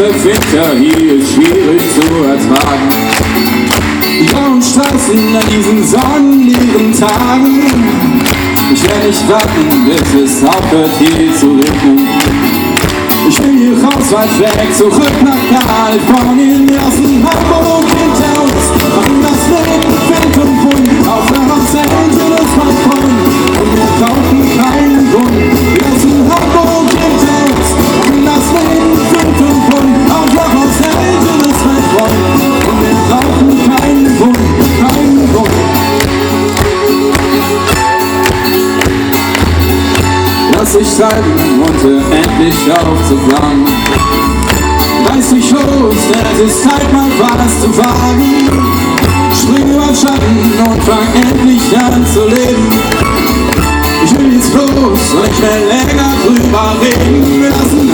Winter hier ist schwierig zu ertragen. Die grauen Straßen an diesen sonnenleeren Tagen. Ich will nicht warten, bis es aufhört hier zu regnen. Ich will hier raus, weit weg, zurück nach Kalifornien. Wir lassen Hamburg hinter uns, machen das Leben wild und bunt. Auf nach Los Angeles, mein Freund, und wir brauchen keinen Grund. Wir lassen Hamburg hinter uns, machen das Leben wild und bunt. Auf nach Los Angeles, mein Freund, und wir brauchen keinen Grund, keinen Grund. Lass dich treiben und hör endlich auf zu planen. Reiß dich los, denn es ist Zeit, mal was zu wagen. Spring über Schatten und fang endlich an zu leben. Ich will jetzt los und nicht mehr länger drüber reden. Wir lassen